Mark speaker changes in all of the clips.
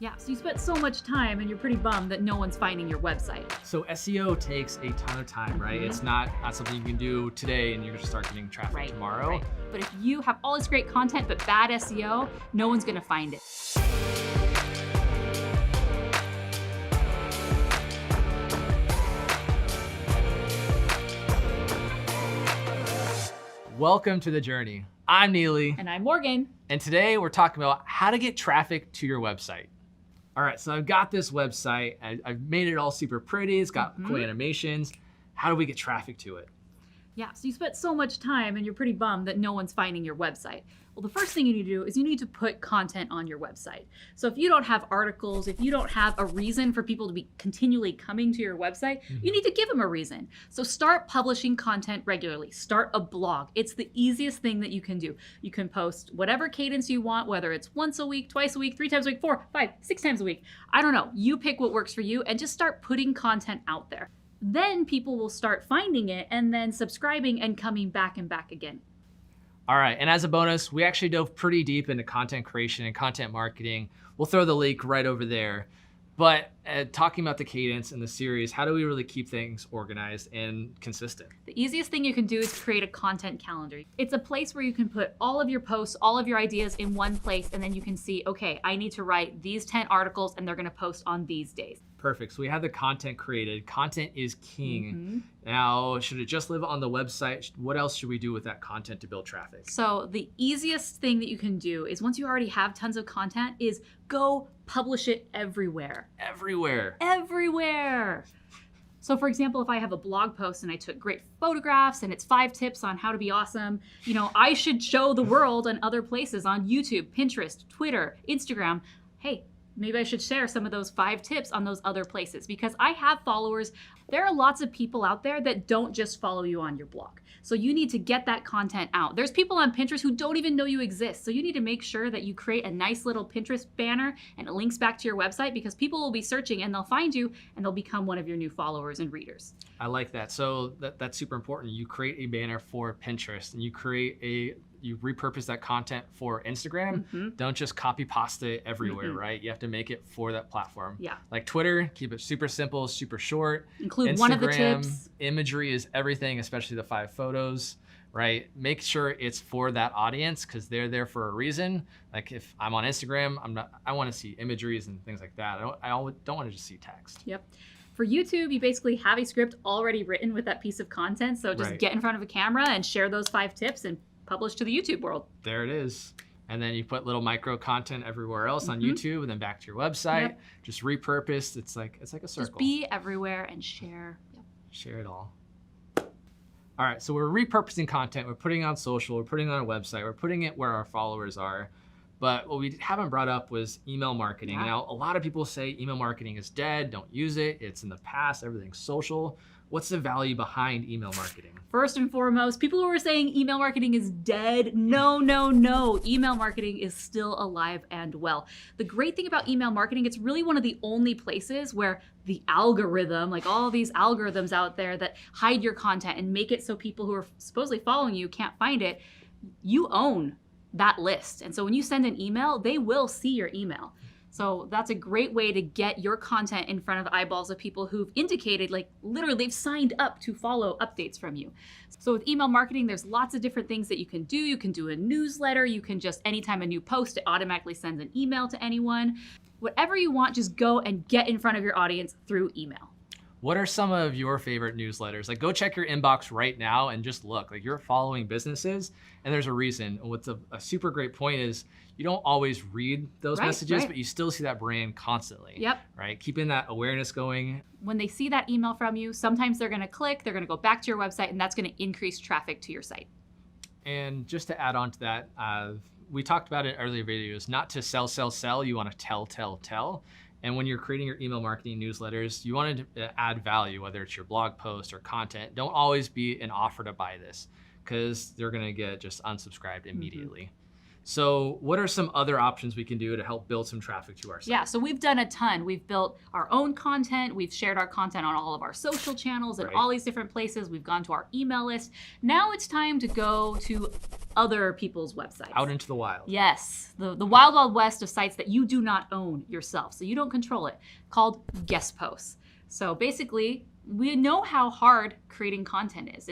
Speaker 1: Yeah, so you spent so much time and you're pretty bummed that no one's finding your website.
Speaker 2: So SEO takes a ton of time, right? It's not something you can do today and you're gonna start getting traffic tomorrow.
Speaker 1: Right. But if you have all this great content but bad SEO, no one's gonna find it.
Speaker 2: Welcome to the journey. I'm Neely.
Speaker 1: And I'm Morgan.
Speaker 2: And today we're talking about how to get traffic to your website. All right, so I've got this website. I've made it all super pretty. It's got cool animations. How do we get traffic to it?
Speaker 1: Yeah, so you spent so much time and you're pretty bummed that no one's finding your website. Well, the first thing you need to do is you need to put content on your website. So if you don't have articles, if you don't have a reason for people to be continually coming to your website, you need to give them a reason. So start publishing content regularly. Start a blog. It's the easiest thing that you can do. You can post whatever cadence you want, whether it's once a week, twice a week, 3 times a week, 4, 5, 6 times a week. I don't know. You pick what works for you and just start putting content out there. Then people will start finding it and then subscribing and coming back and back again.
Speaker 2: All right, and as a bonus, we actually dove pretty deep into content creation and content marketing. We'll throw the link right over there. But talking about the cadence in the series, how do we really keep things organized and consistent?
Speaker 1: The easiest thing you can do is create a content calendar. It's a place where you can put all of your posts, all of your ideas in one place, and then you can see, okay, I need to write these 10 articles and they're gonna post on these days.
Speaker 2: Perfect, so we have the content created. Content is king. Now, should it just live on the website? What else should we do with that content to build traffic?
Speaker 1: So the easiest thing that you can do is once you already have tons of content is go publish it everywhere.
Speaker 2: Everywhere.
Speaker 1: Everywhere. So for example, if I have a blog post and I took great photographs and it's 5 tips on how to be awesome, you know, I should show the world and other places on YouTube, Pinterest, Twitter, Instagram, hey, maybe I should share some of those 5 tips on those other places because I have followers. There are lots of people out there that don't just follow you on your blog. So you need to get that content out. There's people on Pinterest who don't even know you exist. So you need to make sure that you create a nice little Pinterest banner and it links back to your website because people will be searching and they'll find you and they'll become one of your new followers and readers.
Speaker 2: I like that. So that's super important. You create a banner for Pinterest and you repurpose that content for Instagram. Don't just copy pasta it everywhere, right? You have to make it for that platform.
Speaker 1: Yeah.
Speaker 2: Like Twitter, keep it super simple, super short.
Speaker 1: Include
Speaker 2: Instagram,
Speaker 1: one of the tips.
Speaker 2: Imagery is everything, especially the 5 photos, right? Make sure it's for that audience because they're there for a reason. Like if I'm on Instagram, I want to see imageries and things like that. I don't want to just see text.
Speaker 1: Yep. For YouTube, you basically have a script already written with that piece of content. So just get in front of a camera and share those 5 tips and publish to the YouTube world.
Speaker 2: There it is. And then you put little micro content everywhere else on YouTube and then back to your website. Just repurposed. It's like a circle.
Speaker 1: Just be everywhere and share.
Speaker 2: Share it all. All right, so we're repurposing content. We're putting it on social. We're putting it on our website. We're putting it where our followers are. But what we haven't brought up was email marketing. Now, a lot of people say email marketing is dead. Don't use it. It's in the past. Everything's social. What's the value behind email marketing?
Speaker 1: First and foremost, people who are saying email marketing is dead, no, no, no. Email marketing is still alive and well. The great thing about email marketing, it's really one of the only places where the algorithm, like all these algorithms out there that hide your content and make it so people who are supposedly following you can't find it, you own that list. And so when you send an email, they will see your email. So that's a great way to get your content in front of eyeballs of people who've indicated, like literally they've signed up to follow updates from you. So with email marketing, there's lots of different things that you can do. You can do a newsletter. You can just, anytime a new post, it automatically sends an email to anyone. Whatever you want, just go and get in front of your audience through email.
Speaker 2: What are some of your favorite newsletters? Like go check your inbox right now and just look. Like you're following businesses and there's a reason. What's a super great point is you don't always read those messages, but you still see that brand constantly. Right? Keeping that awareness going.
Speaker 1: When they see that email from you, sometimes they're gonna click, they're gonna go back to your website and that's gonna increase traffic to your site.
Speaker 2: And just to add on to that, we talked about it in earlier videos, not to sell, sell, sell, you wanna tell, tell, tell. And when you're creating your email marketing newsletters, you want to add value, whether it's your blog post or content. Don't always be an offer to buy this because they're going to get just unsubscribed immediately. So what are some other options we can do to help build some traffic to our site?
Speaker 1: Yeah, so we've done a ton. We've built our own content. We've shared our content on all of our social channels and all these different places. We've gone to our email list. Now it's time to go to other people's websites.
Speaker 2: Out into the wild.
Speaker 1: Yes, the wild, wild west of sites that you do not own yourself, so you don't control it, called guest posts. So basically, we know how hard creating content is.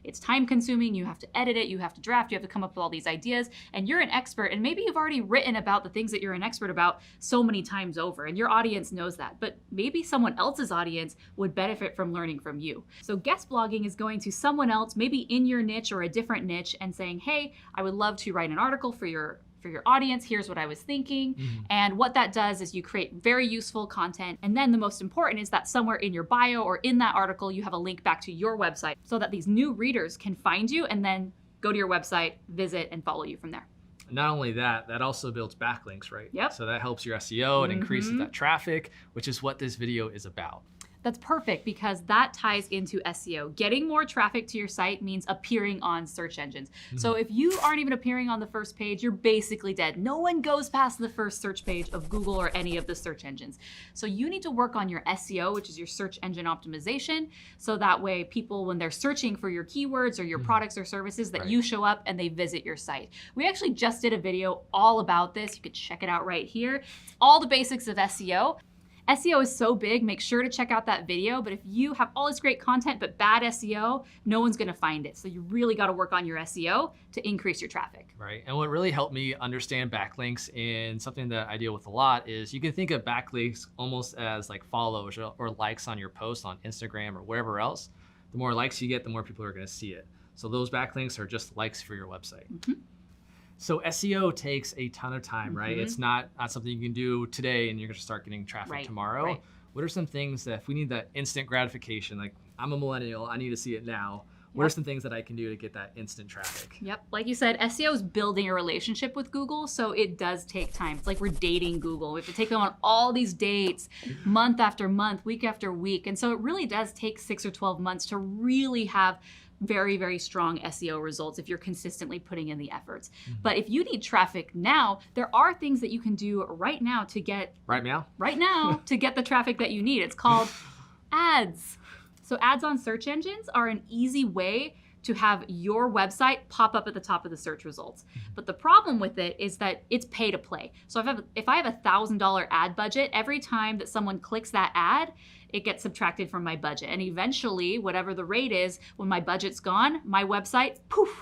Speaker 1: It's time consuming, you have to edit it, you have to draft, you have to come up with all these ideas, and you're an expert, and maybe you've already written about the things that you're an expert about so many times over, and your audience knows that, but maybe someone else's audience would benefit from learning from you. So guest blogging is going to someone else, maybe in your niche or a different niche, and saying, hey, I would love to write an article for your audience, here's what I was thinking. And what that does is you create very useful content. And then the most important is that somewhere in your bio or in that article, you have a link back to your website so that these new readers can find you and then go to your website, visit, and follow you from there.
Speaker 2: Not only that, that also builds backlinks, right?
Speaker 1: Yep.
Speaker 2: So that helps your SEO and increases that traffic, which is what this video is about.
Speaker 1: That's perfect because that ties into SEO. Getting more traffic to your site means appearing on search engines. So if you aren't even appearing on the first page, you're basically dead. No one goes past the first search page of Google or any of the search engines. So you need to work on your SEO, which is your search engine optimization. So that way people, when they're searching for your keywords or your products or services, that you show up and they visit your site. We actually just did a video all about this. You can check it out right here. All the basics of SEO. SEO is so big, make sure to check out that video. But if you have all this great content but bad SEO, no one's gonna find it. So you really gotta work on your SEO to increase your traffic.
Speaker 2: Right, and what really helped me understand backlinks and something that I deal with a lot is you can think of backlinks almost as like follows or likes on your post on Instagram or wherever else. The more likes you get, the more people are gonna see it. So those backlinks are just likes for your website. So SEO takes a ton of time, right? It's not something you can do today and you're gonna start getting traffic tomorrow. What are some things that if we need that instant gratification, like I'm a millennial, I need to see it now. What are some things that I can do to get that instant traffic?
Speaker 1: Yep, like you said, SEO is building a relationship with Google, so it does take time. It's like we're dating Google. We have to take them on all these dates, month after month, week after week. And so it really does take 6 or 12 months to really have very, very strong SEO results if you're consistently putting in the efforts. But if you need traffic now, there are things that you can do right now to get to get the traffic that you need. It's called ads. So ads on search engines are an easy way to have your website pop up at the top of the search results. But the problem with it is that it's pay to play. So if I have a $1,000 ad budget, every time that someone clicks that ad, it gets subtracted from my budget. And eventually, whatever the rate is, when my budget's gone, my website, poof,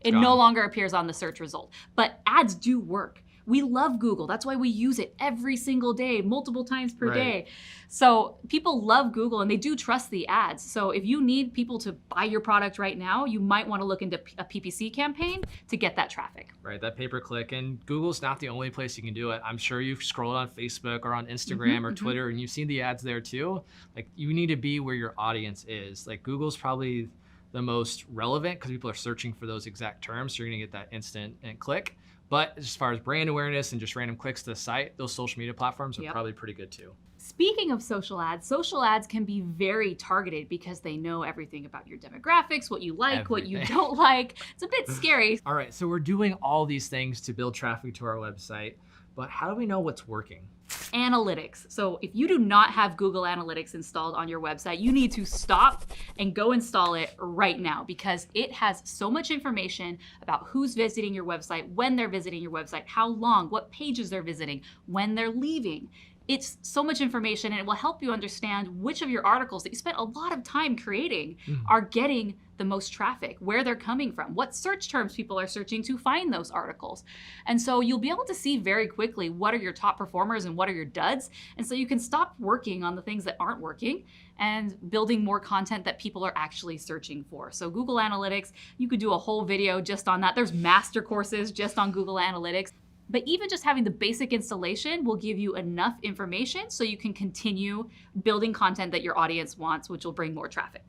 Speaker 1: it no longer appears on the search result. But ads do work. We love Google. That's why we use it every single day, multiple times per day. So people love Google and they do trust the ads. So if you need people to buy your product right now, you might want to look into a PPC campaign to get that traffic.
Speaker 2: Right, that pay-per-click. And Google's not the only place you can do it. I'm sure you've scrolled on Facebook or on Instagram or Twitter and you've seen the ads there too. Like you need to be where your audience is. Like Google's probably the most relevant because people are searching for those exact terms. So you're gonna get that instant and click. But as far as brand awareness and just random clicks to the site, those social media platforms are probably pretty good too.
Speaker 1: Speaking of social ads can be very targeted because they know everything about your demographics, what you like, what you don't like. It's a bit scary.
Speaker 2: All right, so we're doing all these things to build traffic to our website, but how do we know what's working?
Speaker 1: Analytics. So if you do not have Google Analytics installed on your website, you need to stop and go install it right now because it has so much information about who's visiting your website, when they're visiting your website, how long, what pages they're visiting, when they're leaving. It's so much information and it will help you understand which of your articles that you spent a lot of time creating are getting the most traffic, where they're coming from, what search terms people are searching to find those articles. And so you'll be able to see very quickly what are your top performers and what are your duds. And so you can stop working on the things that aren't working and building more content that people are actually searching for. So Google Analytics, you could do a whole video just on that. There's master courses just on Google Analytics. But even just having the basic installation will give you enough information so you can continue building content that your audience wants, which will bring more traffic.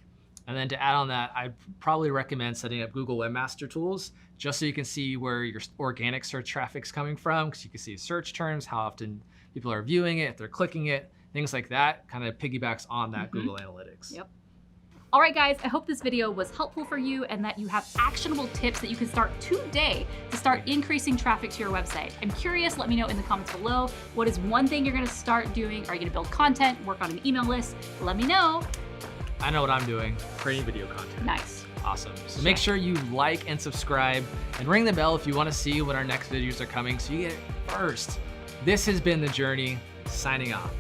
Speaker 2: And then to add on that, I'd probably recommend setting up Google Webmaster Tools just so you can see where your organic search traffic's coming from, because you can see search terms, how often people are viewing it, if they're clicking it, things like that kind of piggybacks on that Google Analytics.
Speaker 1: Yep. All right, guys, I hope this video was helpful for you and that you have actionable tips that you can start today to start increasing traffic to your website. I'm curious, let me know in the comments below. What is one thing you're gonna start doing? Are you gonna build content, work on an email list? Let me know.
Speaker 2: I know what I'm doing, creating video content.
Speaker 1: Nice.
Speaker 2: Awesome. So make sure you like and subscribe and ring the bell if you want to see when our next videos are coming so you get it first. This has been The Journey, signing off.